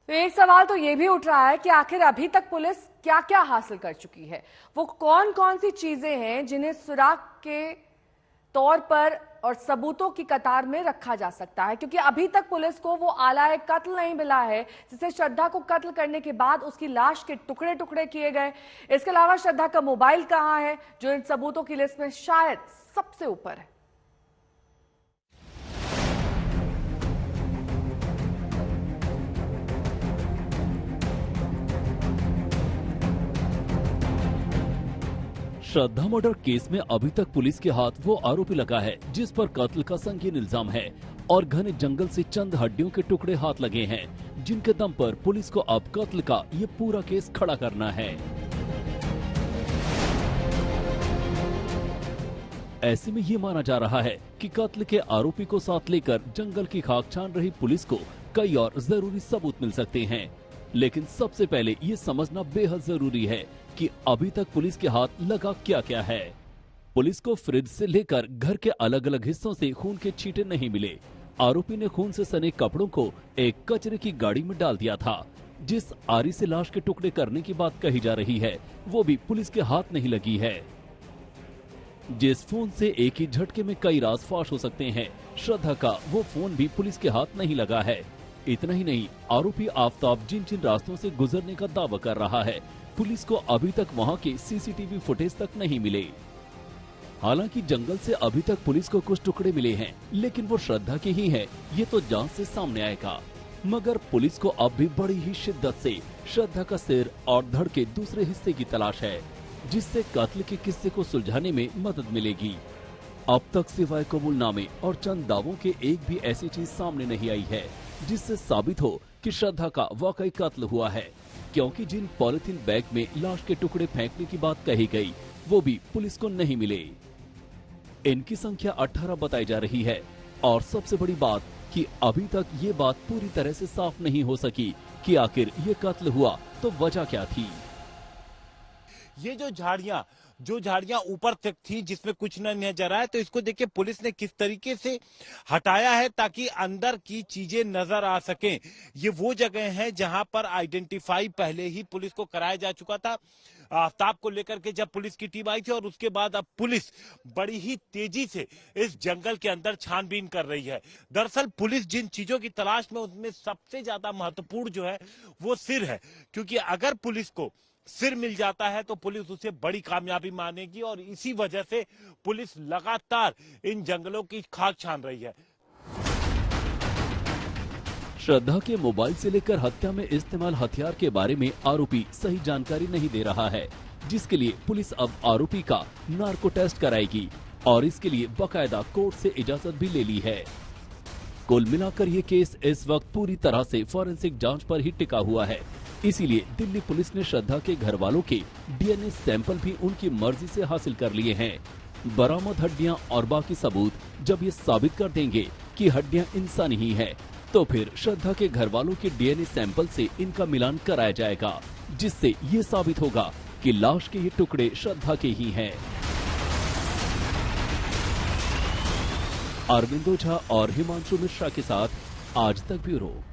तो एक सवाल तो ये भी उठ रहा है कि आखिर अभी तक पुलिस क्या क्या हासिल कर चुकी है। वो कौन कौन सी चीजें हैं जिन्हें सुराग के तौर पर और सबूतों की कतार में रखा जा सकता है, क्योंकि अभी तक पुलिस को वो आला कत्ल नहीं मिला है जिसे श्रद्धा को कत्ल करने के बाद उसकी लाश के टुकड़े टुकड़े किए गए। इसके अलावा श्रद्धा का मोबाइल कहां है, जो इन सबूतों की लिस्ट में शायद सबसे ऊपर है। श्रद्धा मर्डर केस में अभी तक पुलिस के हाथ वो आरोपी लगा है जिस पर कत्ल का संगीन इल्जाम है और घने जंगल से चंद हड्डियों के टुकड़े हाथ लगे हैं, जिनके दम पर पुलिस को अब कत्ल का ये पूरा केस खड़ा करना है। ऐसे में ये माना जा रहा है कि कत्ल के आरोपी को साथ लेकर जंगल की खाक छान रही पुलिस को कई और जरूरी सबूत मिल सकते हैं, लेकिन सबसे पहले ये समझना बेहद जरूरी है कि अभी तक पुलिस के हाथ लगा क्या क्या है। पुलिस को फ्रिज से लेकर घर के अलग अलग हिस्सों से खून के छींटे नहीं मिले। आरोपी ने खून से सने कपड़ों को एक कचरे की गाड़ी में डाल दिया था। जिस आरी से लाश के टुकड़े करने की बात कही जा रही है वो भी पुलिस के हाथ नहीं लगी है। जिस फोन से एक ही झटके में कई राज फाश हो सकते हैं, श्रद्धा का वो फोन भी पुलिस के हाथ नहीं लगा है। इतना ही नहीं, आरोपी आफताब जिन जिन रास्तों से गुजरने का दावा कर रहा है, पुलिस को अभी तक वहां के सीसीटीवी फुटेज तक नहीं मिले। हालांकि जंगल से अभी तक पुलिस को कुछ टुकड़े मिले हैं, लेकिन वो श्रद्धा के ही हैं, ये तो जांच से सामने आएगा। मगर पुलिस को अब भी बड़ी ही शिद्दत से श्रद्धा का सिर और धड़ के दूसरे हिस्से की तलाश है, जिससे कत्ल के किस्से को सुलझाने में मदद मिलेगी। अब तक सिवाय कबूलनामे और चंद दावों के एक भी ऐसी चीज सामने नहीं आई है जिससे साबित हो कि श्रद्धा का वाकई कत्ल हुआ है, क्योंकि जिन पॉलिथीन बैग में लाश के टुकड़े फेंकने की बात कही गई वो भी पुलिस को नहीं मिले। इनकी संख्या 18 बताई जा रही है और सबसे बड़ी बात कि अभी तक ये बात पूरी तरह से साफ नहीं हो सकी कि आखिर ये कत्ल हुआ तो वजह क्या थी। ये जो झाड़ियां ऊपर तक थी जिसमें कुछ न नजर आया, तो इसको देखिए पुलिस ने किस तरीके से हटाया है ताकि अंदर की चीजें नजर आ सकें। ये वो जगह है जहां पर आइडेंटिफाई पहले ही पुलिस को कराया जा चुका था आफ्ताब को लेकर के, जब पुलिस की टीम आई थी। और उसके बाद अब पुलिस बड़ी ही तेजी से इस जंगल के अंदर छानबीन कर रही है। दरअसल पुलिस जिन चीजों की तलाश में, उनमें सबसे ज्यादा महत्वपूर्ण जो है वो सिर है, क्योंकि अगर पुलिस को सिर मिल जाता है तो पुलिस उसे बड़ी कामयाबी मानेगी और इसी वजह से पुलिस लगातार इन जंगलों की खाक छान रही है। श्रद्धा के मोबाइल से लेकर हत्या में इस्तेमाल हथियार के बारे में आरोपी सही जानकारी नहीं दे रहा है, जिसके लिए पुलिस अब आरोपी का नार्को टेस्ट कराएगी और इसके लिए बकायदा कोर्ट से इजाजत भी ले ली है। कुल मिलाकर ये केस इस वक्त पूरी तरह से फॉरेंसिक जांच पर ही टिका हुआ है। इसीलिए दिल्ली पुलिस ने श्रद्धा के घर वालों के डीएनए सैंपल भी उनकी मर्जी से हासिल कर लिए हैं। बरामद हड्डियां और बाकी सबूत जब ये साबित कर देंगे कि हड्डियां इंसानी ही हैं, तो फिर श्रद्धा के घर वालों के डीएनए सैंपल से इनका मिलान कराया जाएगा, जिससे ये साबित होगा कि लाश के ये टुकड़े श्रद्धा के ही हैं। अरविंद ओझा और हिमांशु मिश्रा के साथ आज तक ब्यूरो।